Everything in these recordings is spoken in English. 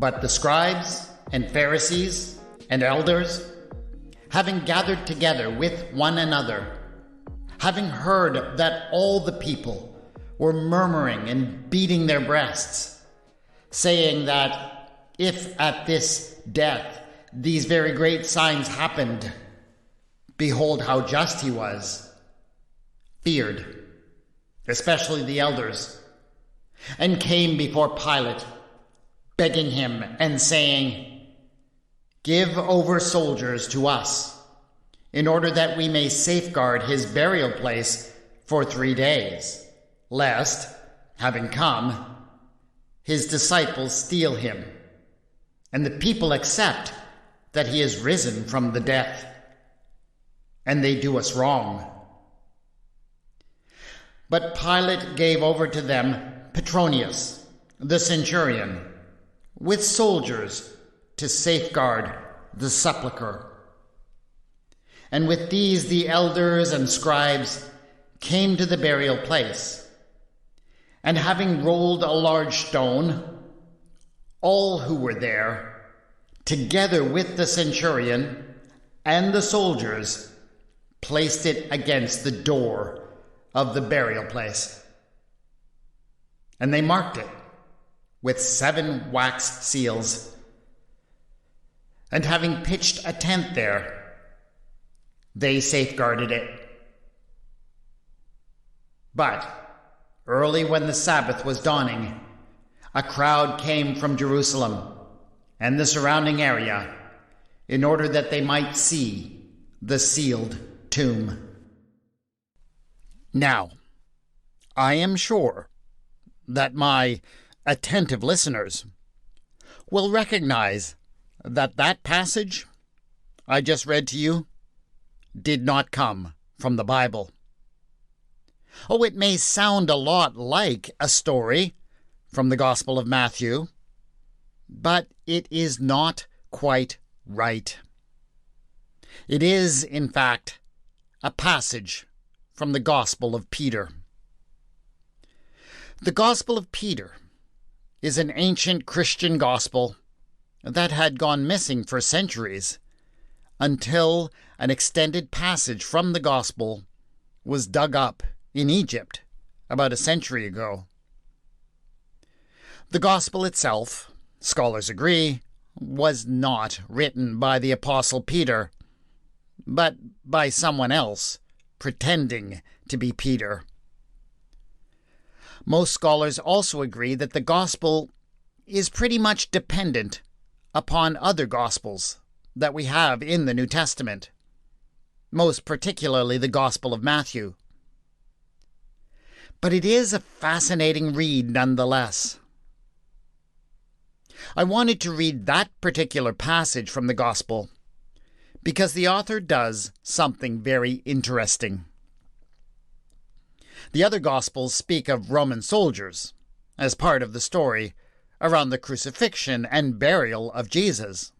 But the scribes and Pharisees and elders, having gathered together with one another, having heard that all the people were murmuring and beating their breasts, saying that if at this death these very great signs happened, behold how just he was, feared, especially the elders, and came before Pilate, begging him and saying, "Give over soldiers to us, in order that we may safeguard his burial place for 3 days, lest, having come, his disciples steal him, and the people accept that he is risen from the dead, and they do us wrong." But Pilate gave over to them Petronius, the centurion, with soldiers to safeguard the sepulchre. And with these the elders and scribes came to the burial place, and having rolled a large stone, all who were there, together with the centurion and the soldiers, placed it against the door of the burial place. And they marked it with 7 wax seals. And having pitched a tent there, they safeguarded it. But early when the Sabbath was dawning, a crowd came from Jerusalem and the surrounding area in order that they might see the sealed tomb. Now, I am sure that my attentive listeners will recognize that that passage I just read to you did not come from the Bible. Oh, it may sound a lot like a story from the Gospel of Matthew, but it is not quite right. It is, in fact, a passage from the Gospel of Peter. The Gospel of Peter is an ancient Christian gospel that had gone missing for centuries until an extended passage from the gospel was dug up in Egypt about a century ago. The gospel itself, scholars agree, was not written by the Apostle Peter, but by someone else pretending to be Peter. Most scholars also agree that the gospel is pretty much dependent upon other gospels that we have in the New Testament, most particularly the Gospel of Matthew. But it is a fascinating read nonetheless. I wanted to read that particular passage from the Gospel because the author does something very interesting. The other Gospels speak of Roman soldiers as part of the story around the crucifixion and burial of Jesus.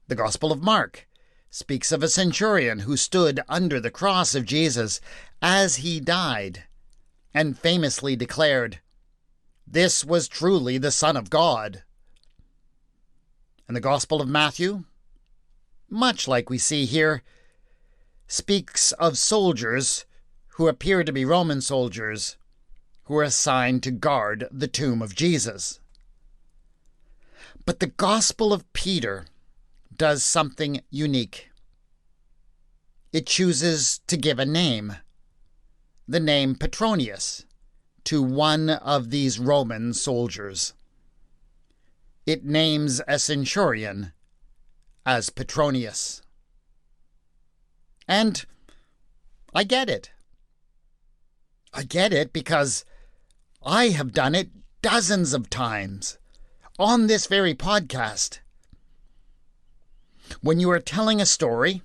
The Gospel of Mark speaks of a centurion who stood under the cross of Jesus as he died and famously declared, "This was truly the Son of God." And the Gospel of Matthew, much like we see here, speaks of soldiers who appear to be Roman soldiers who are assigned to guard the tomb of Jesus. But the Gospel of Peter does something unique. It chooses to give a name, the name Petronius, to one of these Roman soldiers. It names a centurion as Petronius. And I get it. I get it because I have done it dozens of times on this very podcast. When you are telling a story,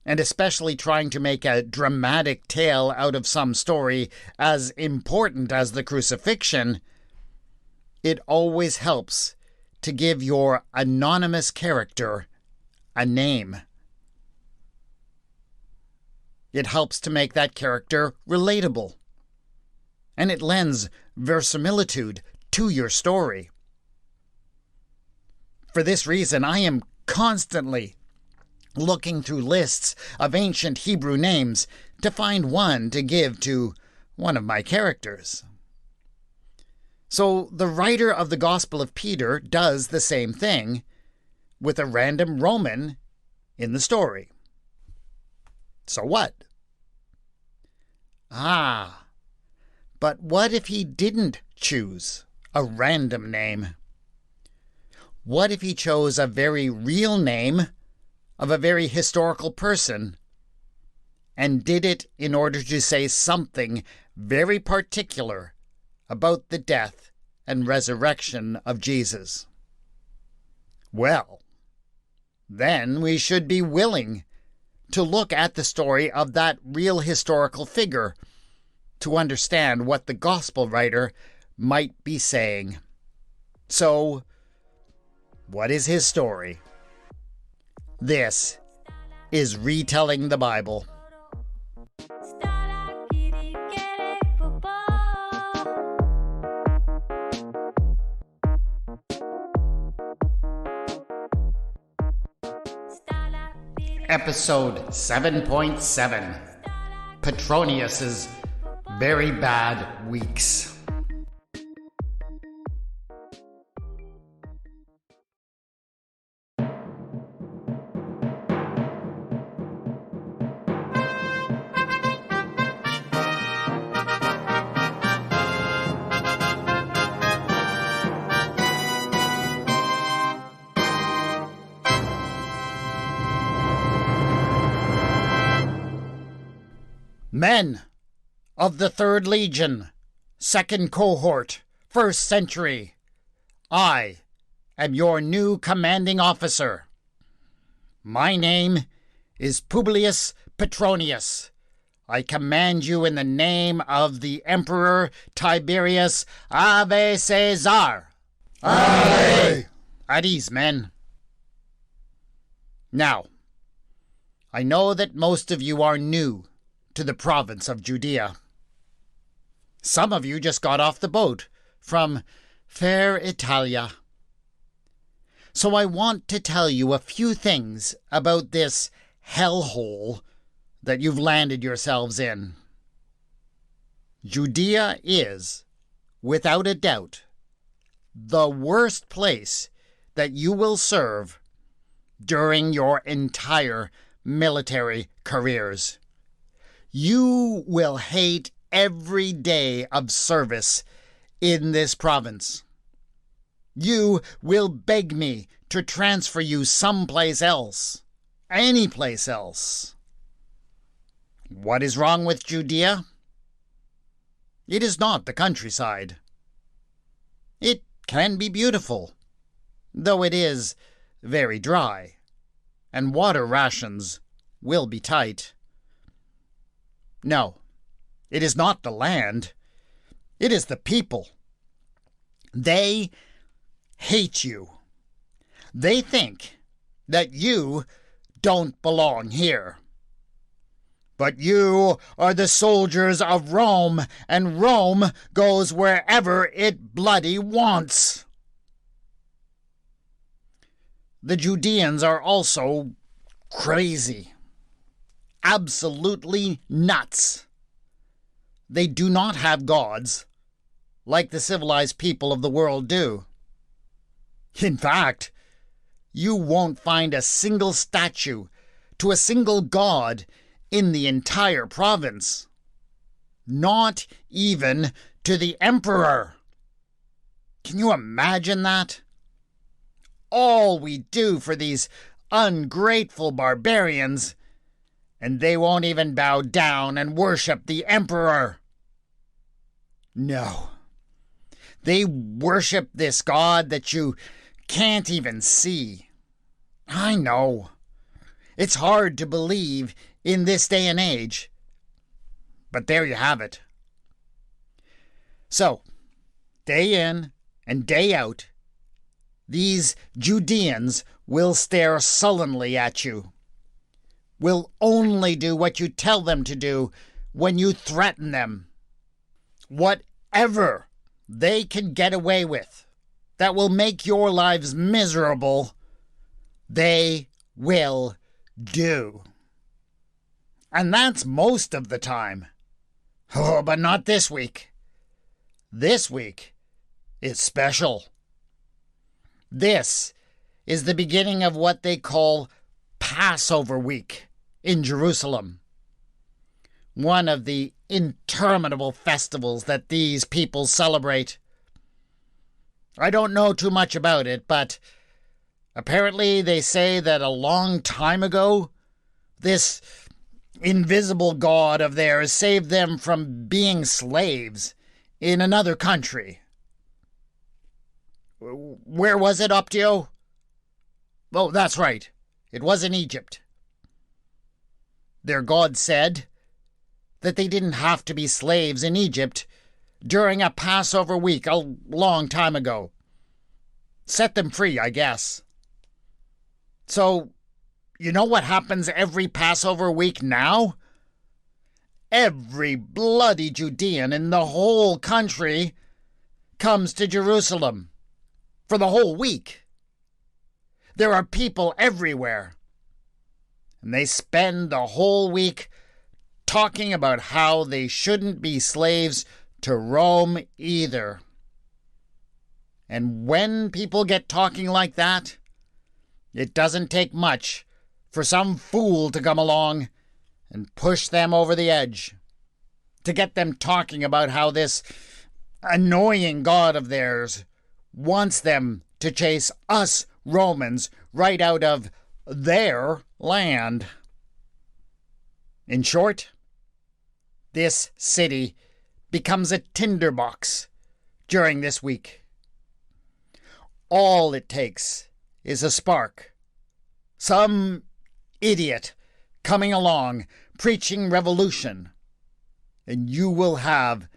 and especially trying to make a dramatic tale out of some story as important as the crucifixion, it always helps to give your anonymous character a name. It helps to make that character relatable, and it lends verisimilitude to your story For this reason, I am constantly looking through lists of ancient Hebrew names to find one to give to one of my characters. So the writer of the Gospel of Peter does the same thing with a random Roman in the story. So what? But what if he didn't choose a random name? What if he chose a very real name of a very historical person and did it in order to say something very particular about the death and resurrection of Jesus? Well, then we should be willing to look at the story of that real historical figure to understand what the gospel writer might be saying. So, what is his story? This is Retelling the Bible. Episode 7.7, Petronius's Very Bad Weeks. Men of the 3rd Legion, 2nd Cohort, 1st Century, I am your new commanding officer. My name is Publius Petronius. I command you in the name of the Emperor Tiberius Ave Caesar. Aye! At ease, men. Now, I know that most of you are new to the province of Judea. Some of you just got off the boat from fair Italia. So I want to tell you a few things about this hellhole that you've landed yourselves in. Judea is, without a doubt, the worst place that you will serve during your entire military careers. You will hate every day of service in this province. You will beg me to transfer you someplace else, any place else. What is wrong with Judea? It is not the countryside. It can be beautiful, though it is very dry, and water rations will be tight. No, it is not the land. It is the people. They hate you. They think that you don't belong here. But you are the soldiers of Rome, and Rome goes wherever it bloody wants. The Judeans are also crazy. Absolutely nuts. They do not have gods like the civilized people of the world do. In fact, you won't find a single statue to a single god in the entire province. Not even to the emperor. Can you imagine that? All we do for these ungrateful barbarians, and they won't even bow down and worship the emperor. No. They worship this god that you can't even see. I know. It's hard to believe in this day and age. But there you have it. So, day in and day out, these Judeans will stare sullenly at you. Will only do what you tell them to do when you threaten them. Whatever they can get away with, that will make your lives miserable, they will do. And that's most of the time. Oh, but not this week. This week is special. This is the beginning of what they call Passover week in Jerusalem. One of the interminable festivals that these people celebrate. I don't know too much about it, but apparently they say that a long time ago, this invisible god of theirs saved them from being slaves in another country. Where was it, Optio? Oh, that's right. It was in Egypt. Their god said that they didn't have to be slaves in Egypt during a Passover week a long time ago. Set them free, I guess. So, you know what happens every Passover week now? Every bloody Judean in the whole country comes to Jerusalem for the whole week. There are people everywhere, and they spend the whole week talking about how they shouldn't be slaves to Rome either. And when people get talking like that, it doesn't take much for some fool to come along and push them over the edge, to get them talking about how this annoying god of theirs wants them to chase us Romans right out of their land. In short, this city becomes a tinderbox during this week. All it takes is a spark. Some idiot coming along preaching revolution, and you will have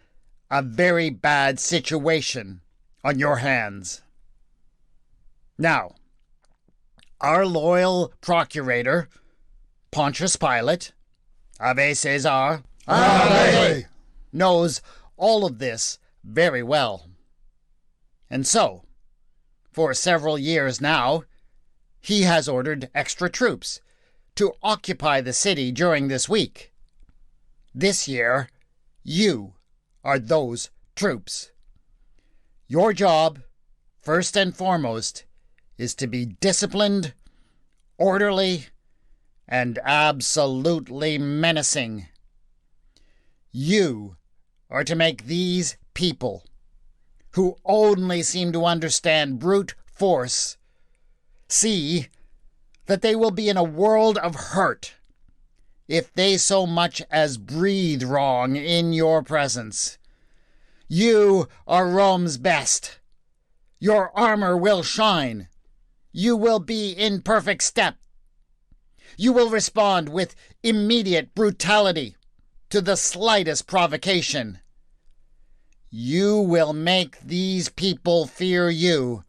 a very bad situation on your hands. Now, our loyal procurator, Pontius Pilate, Ave Caesar, Ave, knows all of this very well. And so, for several years now, he has ordered extra troops to occupy the city during this week. This year, you are those troops. Your job, first and foremost, is to be disciplined, orderly, and absolutely menacing. You are to make these people, who only seem to understand brute force, see that they will be in a world of hurt if they so much as breathe wrong in your presence. You are Rome's best. Your armor will shine. You will be in perfect step. You will respond with immediate brutality to the slightest provocation. You will make these people fear you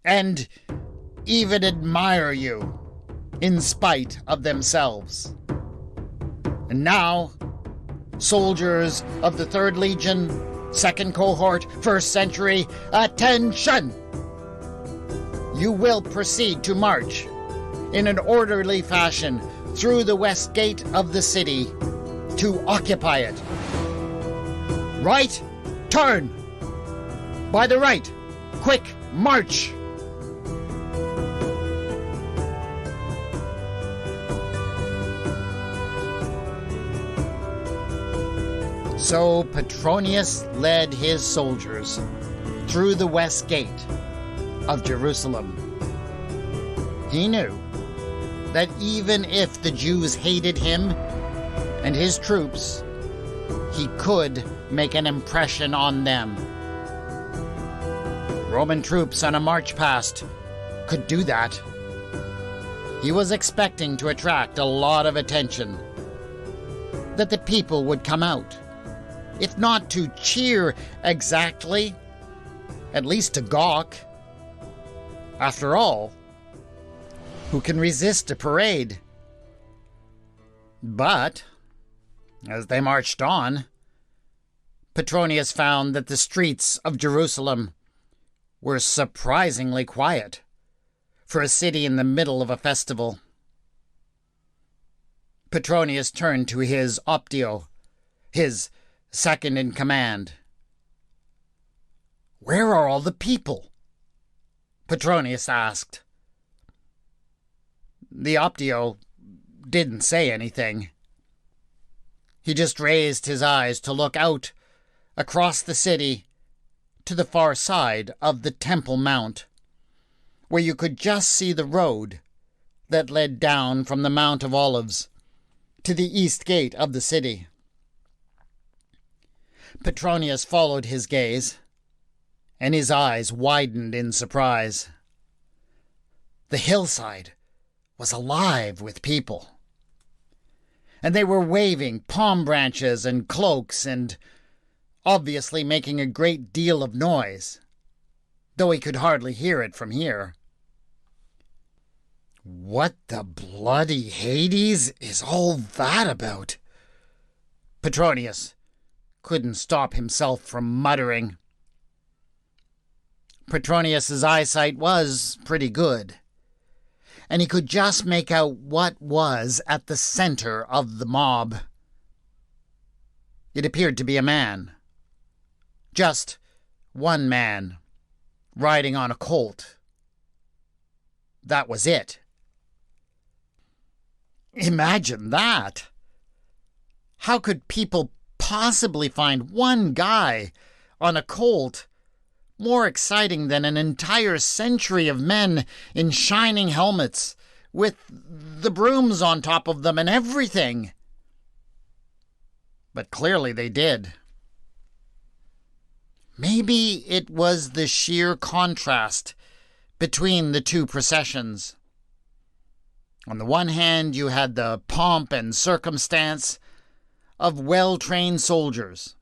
and even admire you in spite of themselves. And now, soldiers of the 3rd Legion, 2nd Cohort, 1st Century, attention! You will proceed to march in an orderly fashion through the west gate of the city to occupy it. Right, turn! By the right, quick march! So Petronius led his soldiers through the west gate of Jerusalem. He knew that even if the Jews hated him and his troops, he could make an impression on them. Roman troops on a march past could do that. He was expecting to attract a lot of attention, that the people would come out, if not to cheer exactly, at least to gawk. After all, who can resist a parade? But, as they marched on, Petronius found that the streets of Jerusalem were surprisingly quiet for a city in the middle of a festival. Petronius turned to his optio, his second in command. "Where are all the people?" Petronius asked. The optio didn't say anything. He just raised his eyes to look out across the city to the far side of the Temple Mount, where you could just see the road that led down from the Mount of Olives to the east gate of the city. Petronius followed his gaze, and his eyes widened in surprise. The hillside was alive with people, and they were waving palm branches and cloaks and obviously making a great deal of noise, though he could hardly hear it from here. "What the bloody Hades is all that about?" Petronius couldn't stop himself from muttering. Petronius's eyesight was pretty good, and he could just make out what was at the center of the mob. It appeared to be a man. Just one man, riding on a colt. That was it. Imagine that! How could people possibly find one guy on a colt more exciting than an entire century of men in shining helmets, with the brooms on top of them and everything? But clearly they did. Maybe it was the sheer contrast between the two processions. On the one hand, you had the pomp and circumstance of well-trained soldiers,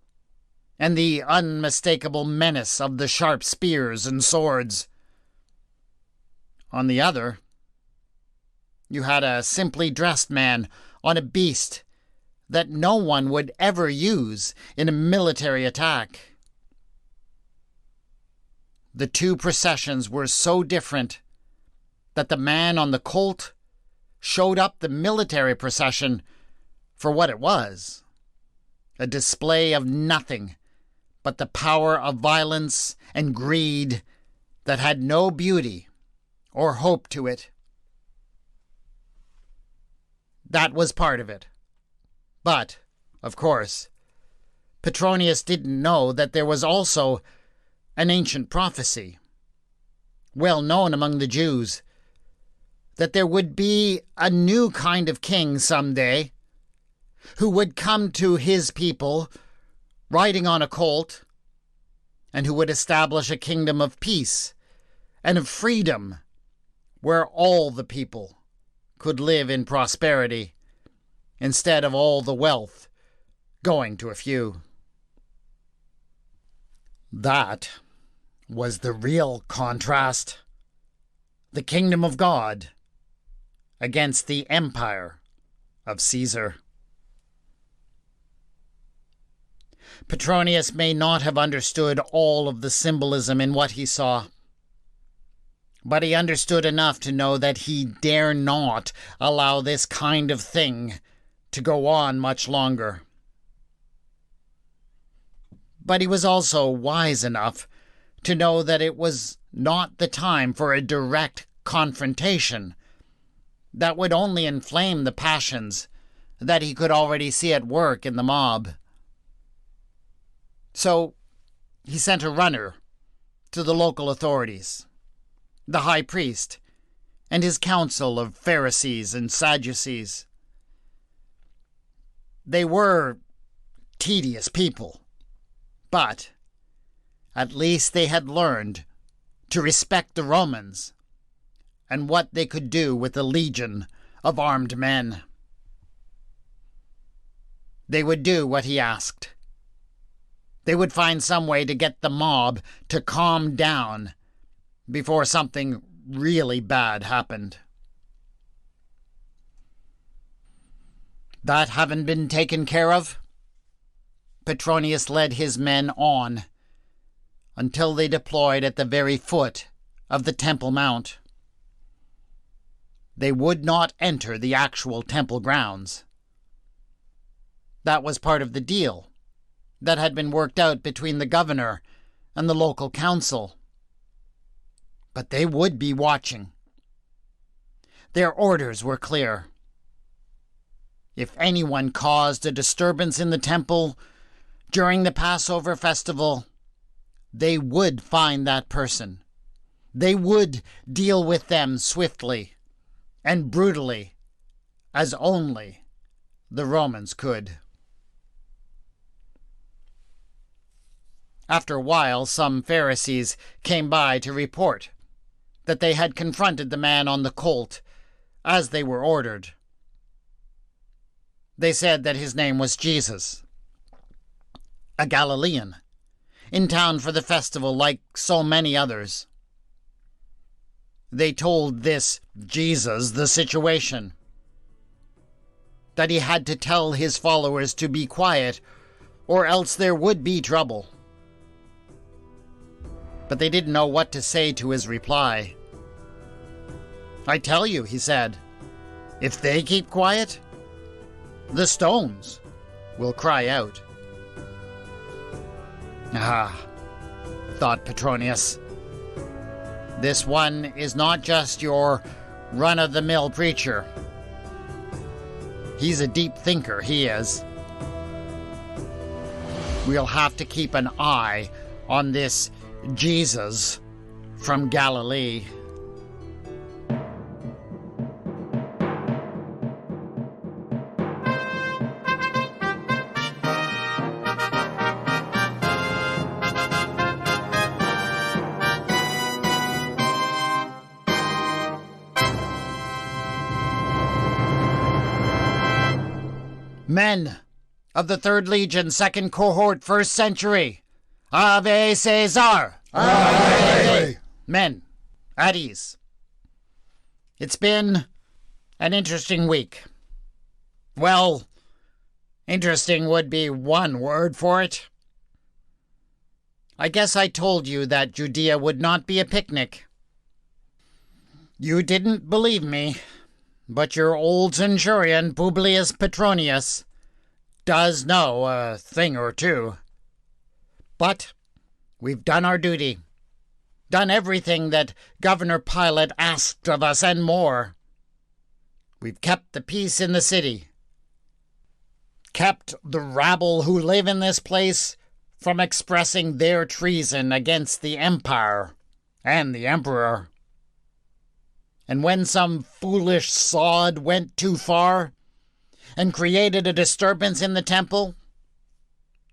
and the unmistakable menace of the sharp spears and swords. On the other, you had a simply dressed man on a beast that no one would ever use in a military attack. The two processions were so different that the man on the colt showed up the military procession for what it was, a display of nothing but the power of violence and greed that had no beauty or hope to it. That was part of it. But, of course, Petronius didn't know that there was also an ancient prophecy, well known among the Jews, that there would be a new kind of king someday who would come to his people riding on a colt, and who would establish a kingdom of peace and of freedom where all the people could live in prosperity instead of all the wealth going to a few. That was the real contrast. The kingdom of God against the empire of Caesar. Petronius may not have understood all of the symbolism in what he saw, but he understood enough to know that he dare not allow this kind of thing to go on much longer. But he was also wise enough to know that it was not the time for a direct confrontation that would only inflame the passions that he could already see at work in the mob. So he sent a runner to the local authorities, the high priest and his council of Pharisees and Sadducees. They were tedious people, but at least they had learned to respect the Romans and what they could do with a legion of armed men. They would do what he asked. They would find some way to get the mob to calm down before something really bad happened. That having been taken care of, Petronius led his men on until they deployed at the very foot of the Temple Mount. They would not enter the actual temple grounds. That was part of the deal that had been worked out between the governor and the local council. But they would be watching. Their orders were clear. If anyone caused a disturbance in the temple during the Passover festival, they would find that person. They would deal with them swiftly and brutally, as only the Romans could. After a while, some Pharisees came by to report that they had confronted the man on the colt as they were ordered. They said that his name was Jesus, a Galilean, in town for the festival like so many others. They told this Jesus the situation, that he had to tell his followers to be quiet or else there would be trouble. But they didn't know what to say to his reply. "I tell you," he said, "if they keep quiet, the stones will cry out." Ah, thought Petronius, this one is not just your run-of-the-mill preacher. He's a deep thinker, he is. We'll have to keep an eye on this Jesus from Galilee. Men of the 3rd Legion, 2nd Cohort, 1st Century, Ave Caesar! Ave! Men, at ease. It's been an interesting week. Well, interesting would be one word for it. I guess I told you that Judea would not be a picnic. You didn't believe me, but your old centurion, Publius Petronius, does know a thing or two. But we've done our duty, done everything that Governor Pilate asked of us and more. We've kept the peace in the city, kept the rabble who live in this place from expressing their treason against the empire and the emperor. And when some foolish sod went too far and created a disturbance in the temple,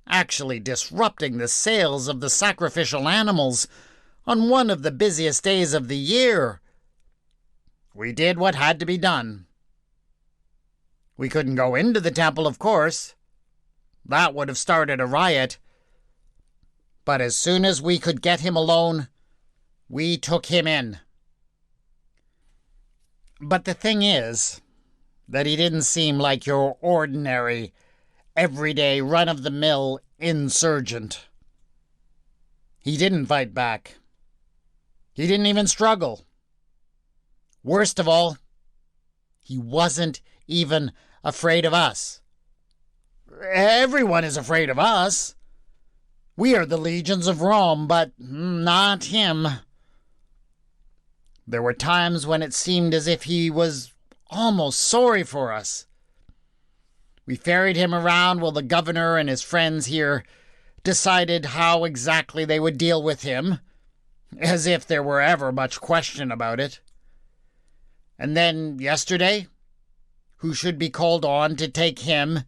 actually disrupting the sales of the sacrificial animals on one of the busiest days of the year, we did what had to be done. We couldn't go into the temple, of course. That would have started a riot. But as soon as we could get him alone, we took him in. But the thing is that he didn't seem like your ordinary, everyday, run-of-the-mill insurgent. He didn't fight back. He didn't even struggle. Worst of all, he wasn't even afraid of us. Everyone is afraid of us. We are the legions of Rome, but not him. There were times when it seemed as if he was almost sorry for us. We ferried him around while the governor and his friends here decided how exactly they would deal with him, as if there were ever much question about it. And then yesterday, who should be called on to take him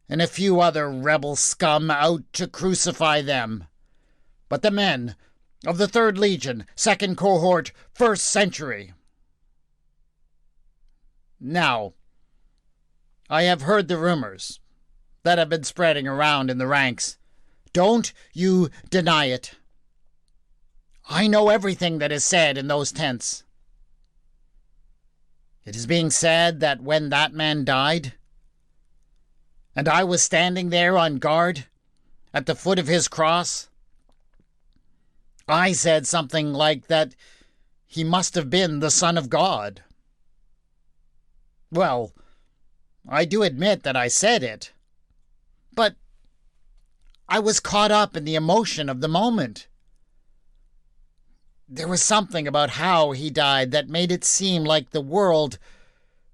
and a few other rebel scum out to crucify them but the men of the 3rd Legion, 2nd Cohort, 1st Century. Now, I have heard the rumors that have been spreading around in the ranks. Don't you deny it. I know everything that is said in those tents. It is being said that when that man died, and I was standing there on guard at the foot of his cross, I said something like that he must have been the Son of God. Well, I do admit that I said it, but I was caught up in the emotion of the moment. There was something about how he died that made it seem like the world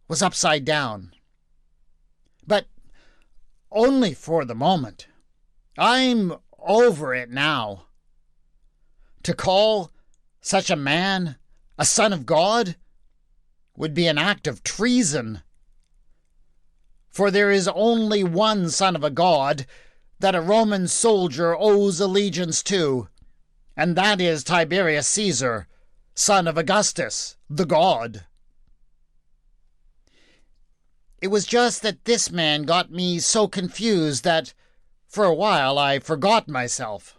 was upside down. But only for the moment. I'm over it now. To call such a man a son of God would be an act of treason. For there is only one son of a god that a Roman soldier owes allegiance to, and that is Tiberius Caesar, son of Augustus, the god. It was just that this man got me so confused that for a while I forgot myself.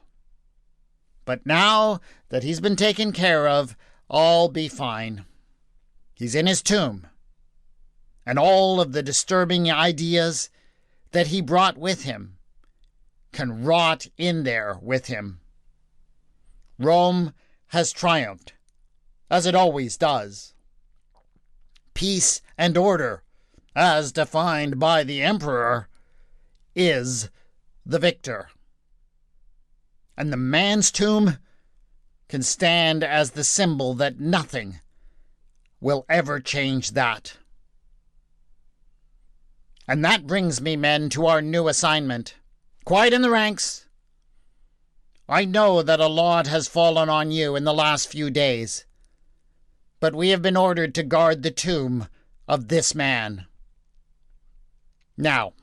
But now that he's been taken care of, I'll be fine. He's in his tomb, and all of the disturbing ideas that he brought with him can rot in there with him. Rome has triumphed, as it always does. Peace and order, as defined by the emperor, is the victor. And the man's tomb can stand as the symbol that nothing will ever change that. And that brings me, men, to our new assignment. Quiet in the ranks. I know that a lot has fallen on you in the last few days, but we have been ordered to guard the tomb of this man. Now,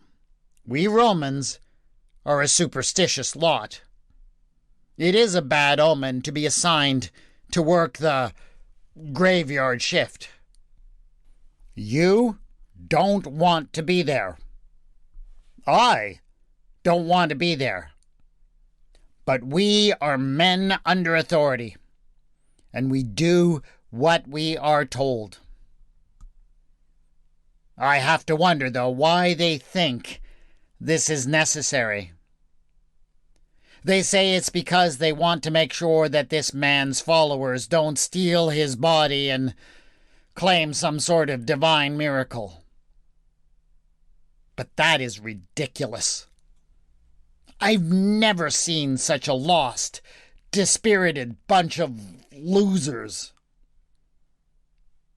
we Romans are a superstitious lot. It is a bad omen to be assigned to work the graveyard shift. You don't want to be there. I don't want to be there. But we are men under authority, and we do what we are told. I have to wonder, though, why they think this is necessary. They say it's because they want to make sure that this man's followers don't steal his body and claim some sort of divine miracle. But that is ridiculous. I've never seen such a lost, dispirited bunch of losers.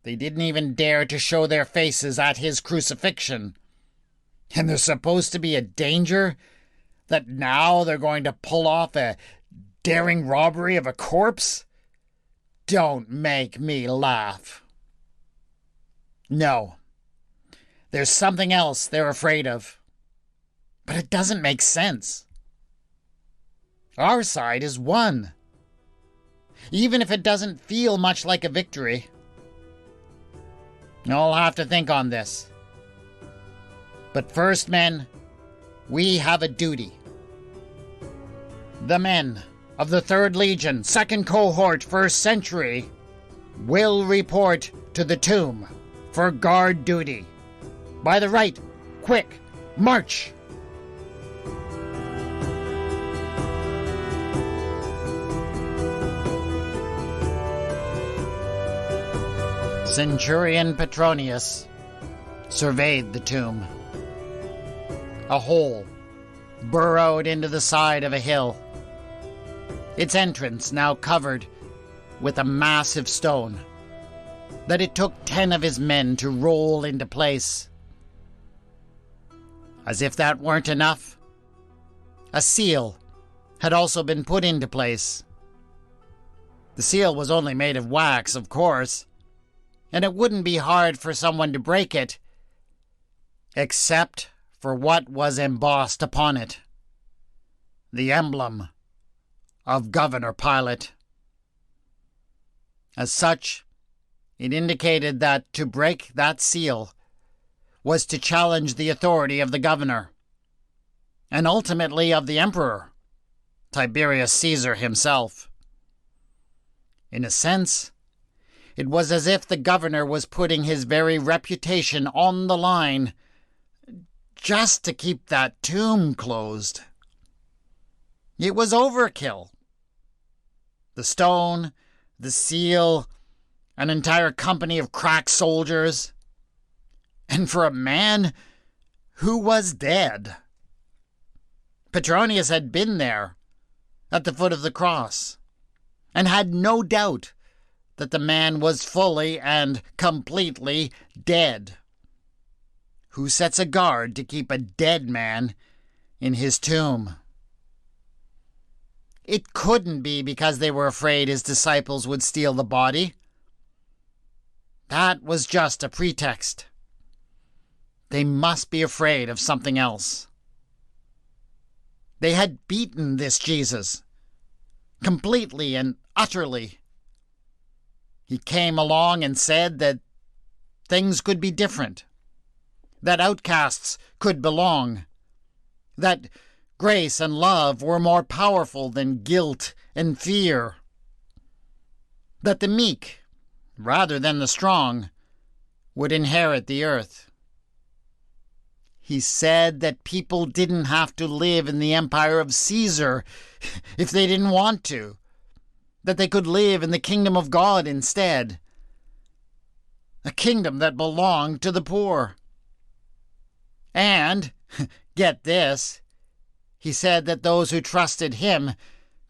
They didn't even dare to show their faces at his crucifixion. And there's supposed to be a danger that now they're going to pull off a daring robbery of a corpse? Don't make me laugh. No. There's something else they're afraid of. But it doesn't make sense. Our side is won. Even if it doesn't feel much like a victory. I'll have to think on this. But first, men, we have a duty. The men of the 3rd Legion, 2nd Cohort, 1st Century, will report to the tomb for guard duty. By the right, quick, march! Centurion Petronius surveyed the tomb. A hole burrowed into the side of a hill, its entrance now covered with a massive stone that it took 10 of his men to roll into place. As if that weren't enough, a seal had also been put into place. The seal was only made of wax, of course, and it wouldn't be hard for someone to break it, except for what was embossed upon it. The emblem of Governor Pilate. As such, it indicated that to break that seal was to challenge the authority of the governor, and ultimately of the emperor, Tiberius Caesar himself. In a sense, it was as if the governor was putting his very reputation on the line just to keep that tomb closed. It was overkill. the stone, the seal, an entire company of crack soldiers, and for a man who was dead. Petronius had been there at the foot of the cross and had no doubt that the man was fully and completely dead. Who sets a guard to keep a dead man in his tomb? It couldn't be because they were afraid his disciples would steal the body. That was just a pretext. They must be afraid of something else. They had beaten this Jesus completely and utterly. He came along and said that things could be different, that outcasts could belong, that grace and love were more powerful than guilt and fear, that the meek, rather than the strong, would inherit the earth. He said that people didn't have to live in the empire of Caesar if they didn't want to, that they could live in the kingdom of God instead, a kingdom that belonged to the poor. And, get this, he said that those who trusted him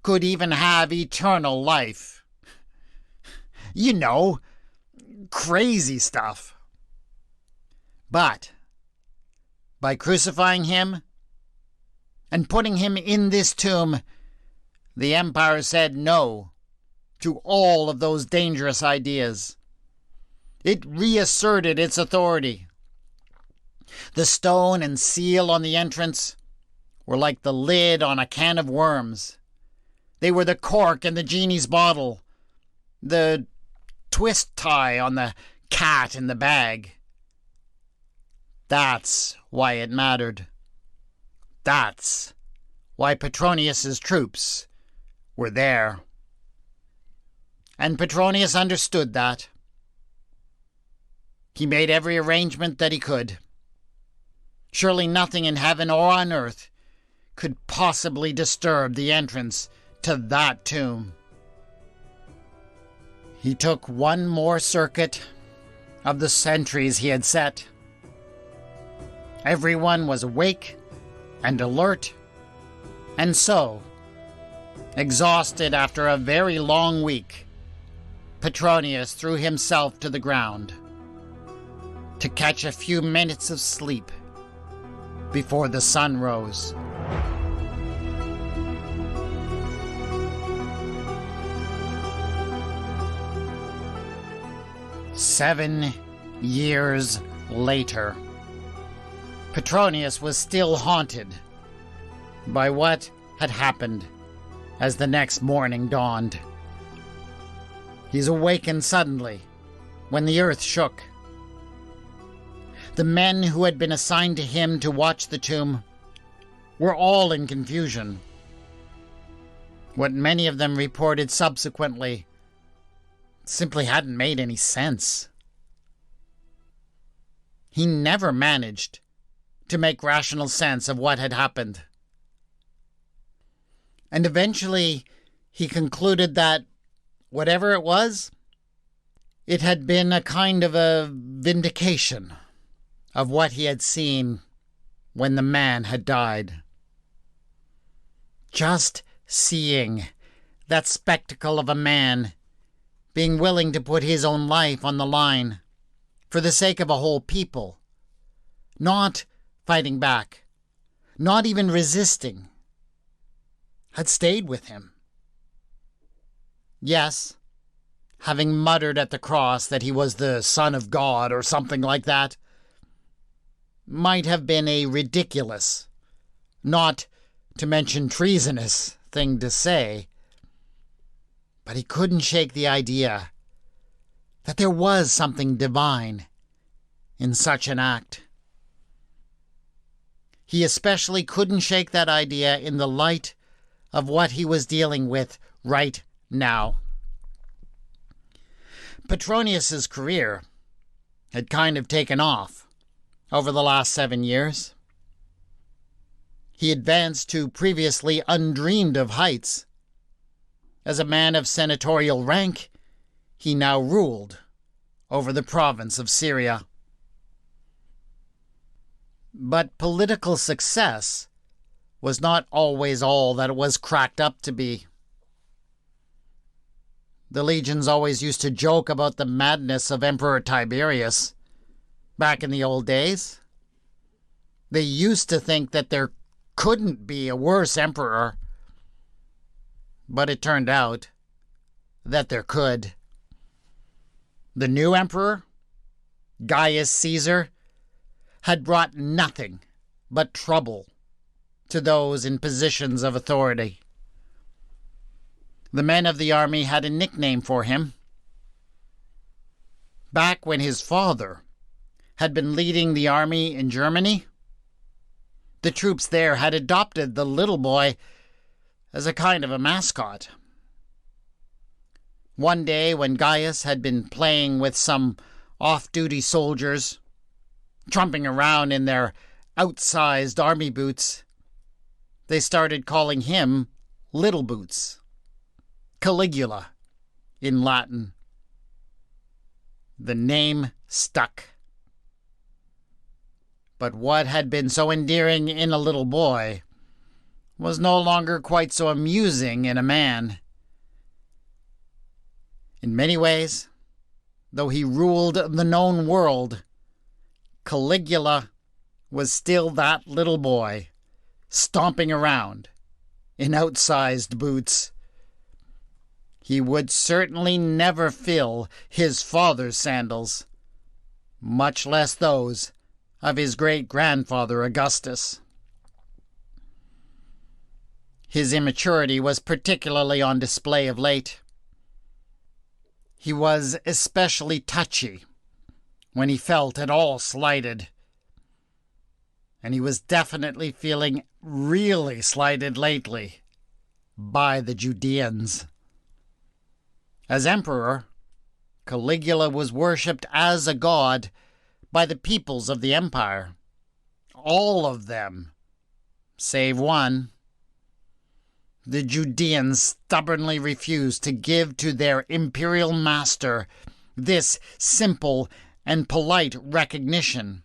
could even have eternal life. You know, crazy stuff. But by crucifying him and putting him in this tomb, the empire said no to all of those dangerous ideas. It reasserted its authority. The stone and seal on the entrance were like the lid on a can of worms. They were the cork in the genie's bottle, the twist tie on the cat in the bag. That's why it mattered. That's why Petronius's troops were there. And Petronius understood that. He made every arrangement that he could. Surely nothing in heaven or on earth could possibly disturb the entrance to that tomb. He took one more circuit of the sentries he had set. Everyone was awake and alert, and so, exhausted after a very long week, Petronius threw himself to the ground to catch a few minutes of sleep before the sun rose. "7 years later, Petronius was still haunted by what had happened as the next morning dawned. He's awakened suddenly when the earth shook. The men who had been assigned to him to watch the tomb were all in confusion. What many of them reported subsequently simply hadn't made any sense. He never managed to make rational sense of what had happened. And eventually he concluded that whatever it was, it had been a kind of a vindication of what he had seen when the man had died. Just seeing that spectacle of a man being willing to put his own life on the line for the sake of a whole people, not fighting back, not even resisting, had stayed with him. Yes, having muttered at the cross that he was the Son of God or something like that, might have been a ridiculous, not to mention treasonous, thing to say, but he couldn't shake the idea that there was something divine in such an act. He especially couldn't shake that idea in the light of what he was dealing with right now. Petronius's career had kind of taken off over the last 7 years. He advanced to previously undreamed of heights, As a man of senatorial rank, he now ruled over the province of Syria. But political success was not always all that it was cracked up to be. The legions always used to joke about the madness of Emperor Tiberius back in the old days. They used to think that there couldn't be a worse emperor, but it turned out that there could. The new emperor, Gaius Caesar, had brought nothing but trouble to those in positions of authority. The men of the army had a nickname for him. Back when his father had been leading the army in Germany, the troops there had adopted the little boy as a kind of a mascot. One day, when Gaius had been playing with some off-duty soldiers, tromping around in their outsized army boots, they started calling him Little Boots, Caligula in Latin. The name stuck. But what had been so endearing in a little boy was no longer quite so amusing in a man. In many ways, though he ruled the known world, Caligula was still that little boy, stomping around in outsized boots. He would certainly never fill his father's sandals, much less those of his great-grandfather Augustus. His immaturity was particularly on display of late. He was especially touchy when he felt at all slighted, and he was definitely feeling really slighted lately by the Judeans. As emperor, Caligula was worshipped as a god by the peoples of the empire. All of them, save one. The Judeans stubbornly refused to give to their imperial master this simple and polite recognition,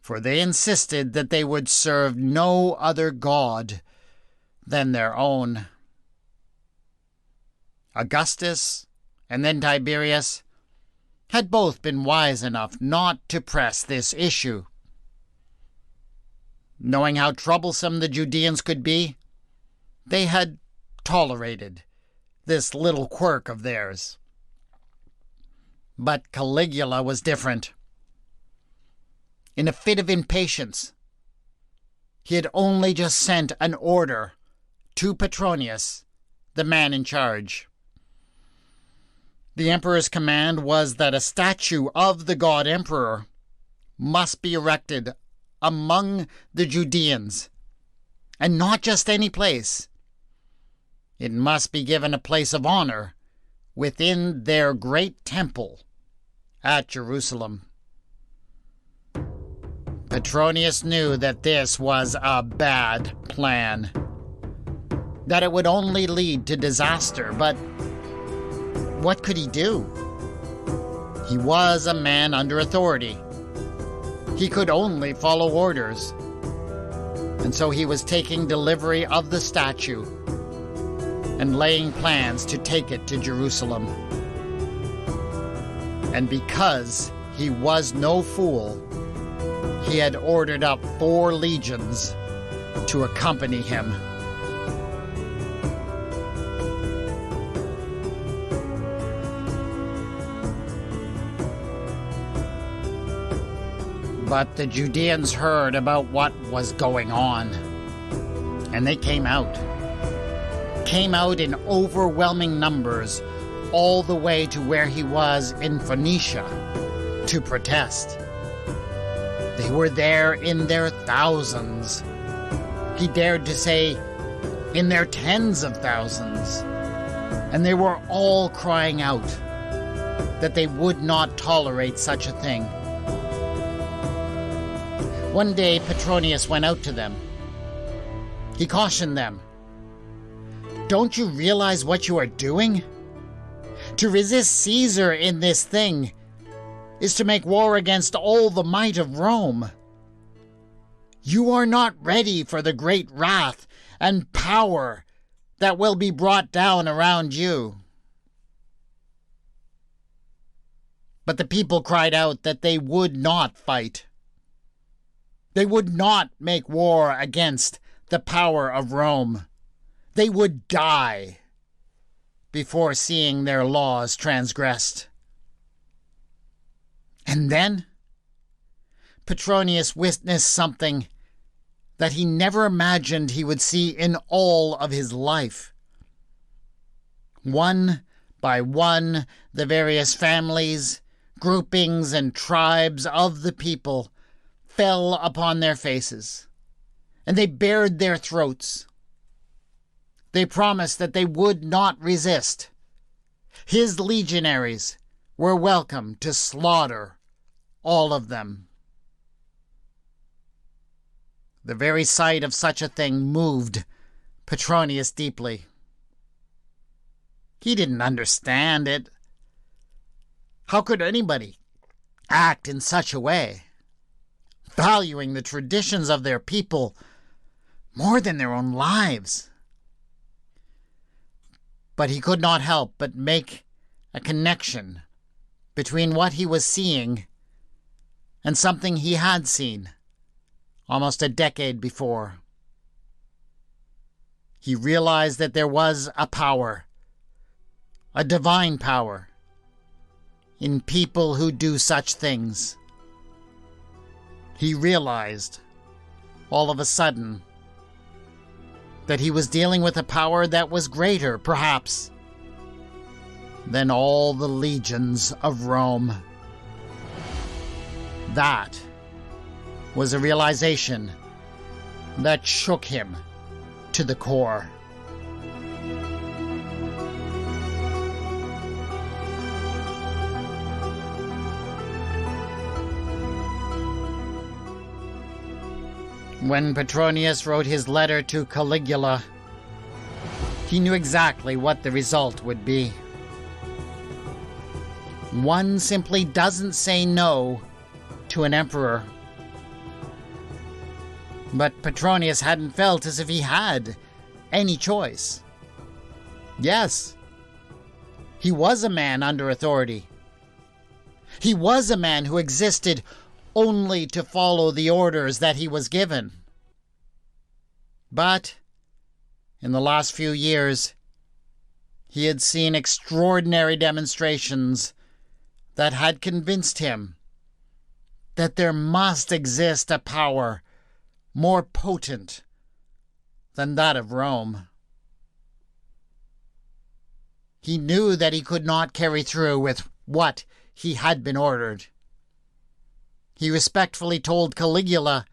for they insisted that they would serve no other god than their own. Augustus and then Tiberius had both been wise enough not to press this issue. Knowing how troublesome the Judeans could be, they had tolerated this little quirk of theirs. But Caligula was different. In a fit of impatience, he had only just sent an order to Petronius, the man in charge. The emperor's command was that a statue of the god emperor must be erected among the Judeans, and not just any place. It must be given a place of honor within their great temple at Jerusalem. Petronius knew that this was a bad plan, that it would only lead to disaster, but what could he do? He was a man under authority. He could only follow orders. And so he was taking delivery of the statue and laying plans to take it to Jerusalem. And because he was no fool, he had ordered up 4 legions to accompany him. But the Judeans heard about what was going on, and they came out in overwhelming numbers all the way to where he was in Phoenicia to protest. They were there in their thousands. He dared to say in their tens of thousands. And they were all crying out that they would not tolerate such a thing. One day, Petronius went out to them. He cautioned them, Don't you realize what you are doing? To resist Caesar in this thing is to make war against all the might of Rome. You are not ready for the great wrath and power that will be brought down around you." But the people cried out that they would not fight. They would not make war against the power of Rome. They would die before seeing their laws transgressed. And then Petronius witnessed something that he never imagined he would see in all of his life. One by one, the various families, groupings, and tribes of the people fell upon their faces, and they bared their throats. They promised that they would not resist. His legionaries were welcome to slaughter all of them. The very sight of such a thing moved Petronius deeply. He didn't understand it. How could anybody act in such a way, valuing the traditions of their people more than their own lives? But he could not help but make a connection between what he was seeing and something he had seen almost a decade before. He realized that there was a power, a divine power, in people who do such things. He realized, all of a sudden, that he was dealing with a power that was greater, perhaps, than all the legions of Rome. That was a realization that shook him to the core. When Petronius wrote his letter to Caligula, he knew exactly what the result would be. One simply doesn't say no to an emperor. But Petronius hadn't felt as if he had any choice. Yes, he was a man under authority. He was a man who existed only to follow the orders that he was given. But in the last few years, he had seen extraordinary demonstrations that had convinced him that there must exist a power more potent than that of Rome. He knew that he could not carry through with what he had been ordered. He respectfully told Caligula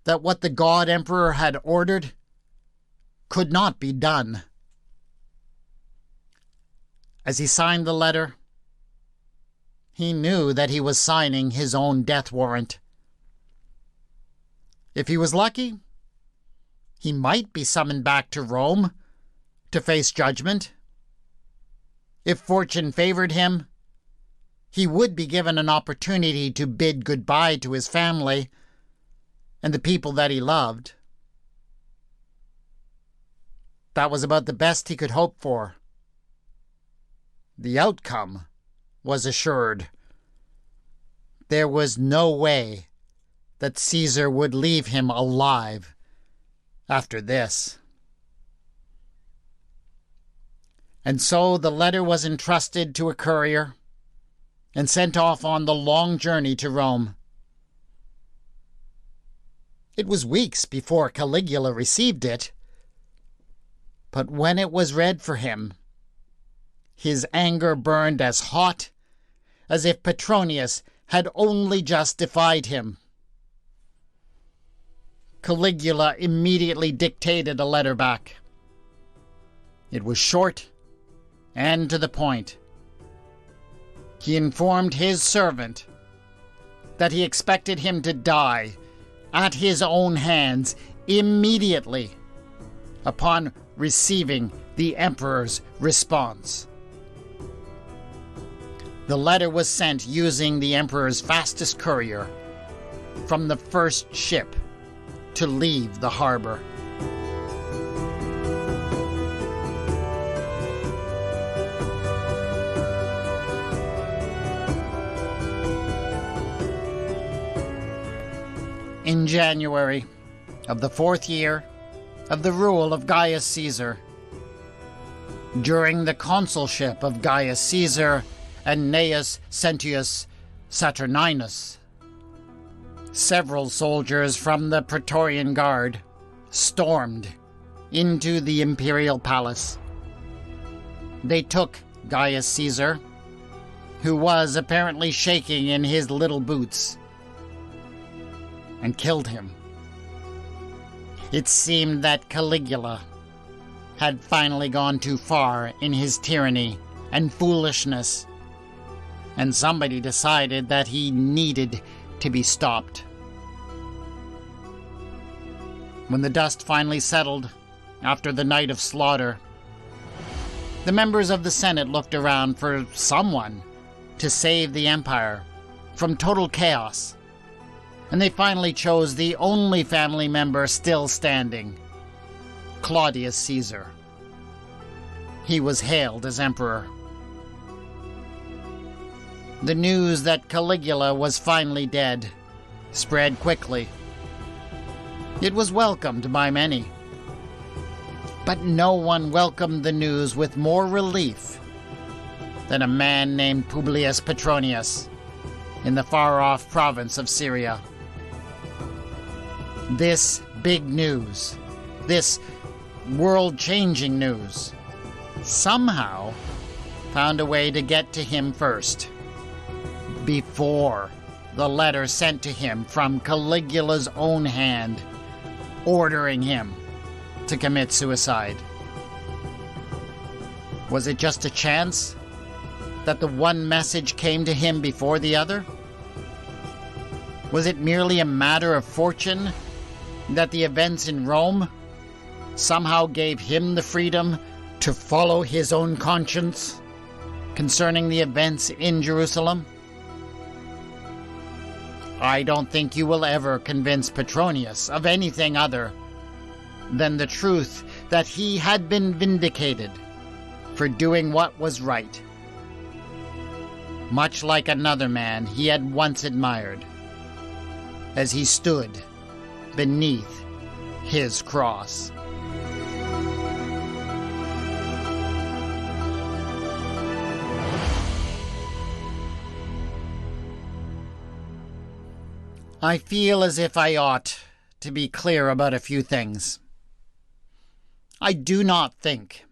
that what the God Emperor had ordered could not be done. As he signed the letter, he knew that he was signing his own death warrant. If he was lucky, he might be summoned back to Rome to face judgment. If fortune favored him, he would be given an opportunity to bid goodbye to his family and the people that he loved. That was about the best he could hope for. The outcome was assured. There was no way that Caesar would leave him alive after this. And so the letter was entrusted to a courier and sent off on the long journey to Rome. It was weeks before Caligula received it, but when it was read for him, his anger burned as hot as if Petronius had only just defied him. Caligula immediately dictated a letter back. It was short and to the point. He informed his servant that he expected him to die at his own hands immediately upon receiving the emperor's response. The letter was sent using the emperor's fastest courier from the first ship to leave the harbor. In January of the 4th year of the rule of Gaius Caesar, during the consulship of Gaius Caesar and Gnaeus Sentius Saturninus, several soldiers from the Praetorian Guard stormed into the imperial palace. They took Gaius Caesar, who was apparently shaking in his little boots, and killed him. It seemed that Caligula had finally gone too far in his tyranny and foolishness, and somebody decided that he needed to be stopped. When the dust finally settled after the night of slaughter, the members of the Senate looked around for someone to save the empire from total chaos, and they finally chose the only family member still standing, Claudius Caesar. He was hailed as emperor. The news that Caligula was finally dead spread quickly. It was welcomed by many, but no one welcomed the news with more relief than a man named Publius Petronius in the far-off province of Syria. This big news, this world-changing news, somehow found a way to get to him first, before the letter sent to him from Caligula's own hand, ordering him to commit suicide. Was it just a chance that the one message came to him before the other? Was it merely a matter of fortune that the events in Rome somehow gave him the freedom to follow his own conscience concerning the events in Jerusalem? I don't think you will ever convince Petronius of anything other than the truth that he had been vindicated for doing what was right, much like another man he had once admired, as he stood beneath his cross. I feel as if I ought to be clear about a few things. I do not think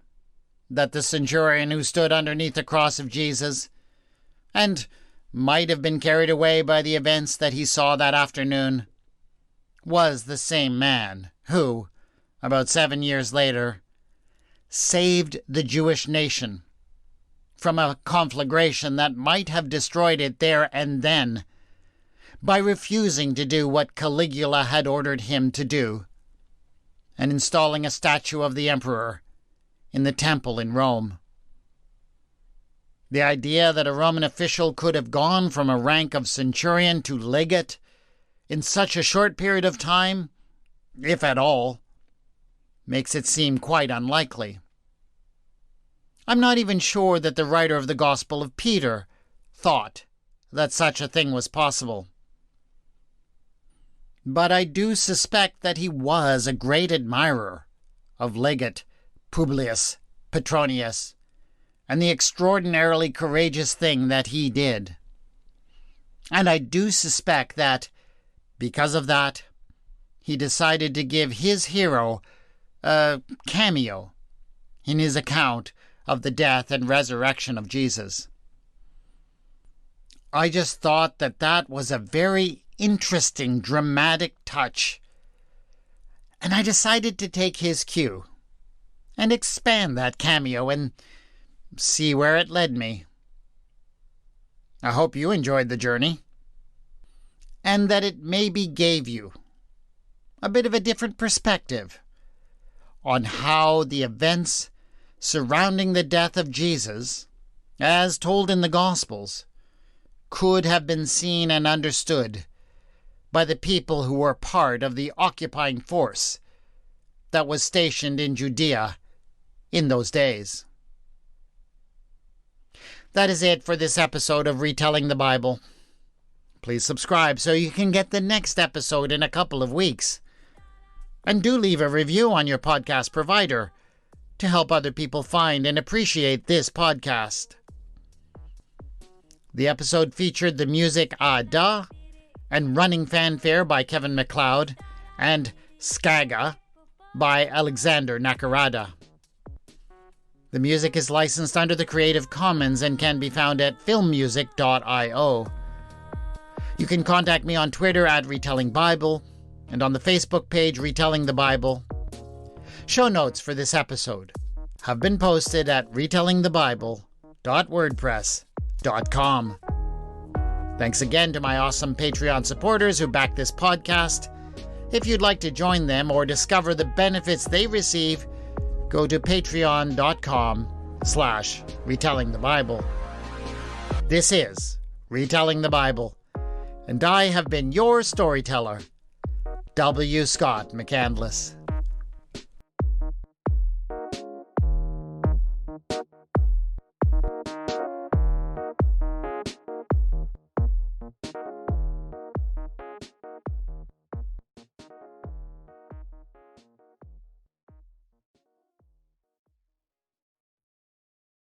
that the centurion who stood underneath the cross of Jesus and might have been carried away by the events that he saw that afternoon was the same man who, about 7 years later, saved the Jewish nation from a conflagration that might have destroyed it there and then by refusing to do what Caligula had ordered him to do and installing a statue of the emperor in the temple in Rome. The idea that a Roman official could have gone from a rank of centurion to legate in such a short period of time, if at all, makes it seem quite unlikely. I'm not even sure that the writer of the Gospel of Peter thought that such a thing was possible. But I do suspect that he was a great admirer of Legate Publius Petronius and the extraordinarily courageous thing that he did. And I do suspect that, because of that, he decided to give his hero a cameo in his account of the death and resurrection of Jesus. I just thought that that was a very interesting, dramatic touch, and I decided to take his cue and expand that cameo and see where it led me. I hope you enjoyed the journey, and that it maybe gave you a bit of a different perspective on how the events surrounding the death of Jesus, as told in the Gospels, could have been seen and understood by the people who were part of the occupying force that was stationed in Judea in those days. That is it for this episode of Retelling the Bible. Please subscribe so you can get the next episode in a couple of weeks. And do leave a review on your podcast provider to help other people find and appreciate this podcast. The episode featured the music Da and Running Fanfare by Kevin MacLeod and Skaga by Alexander Nakarada. The music is licensed under the Creative Commons and can be found at filmmusic.io. You can contact me on Twitter at Retelling Bible and on the Facebook page Retelling the Bible. Show notes for this episode have been posted at retellingthebible.wordpress.com. Thanks again to my awesome Patreon supporters who back this podcast. If you'd like to join them or discover the benefits they receive, go to patreon.com/retellingthebible. This is Retelling the Bible, and I have been your storyteller, W. Scott McCandless.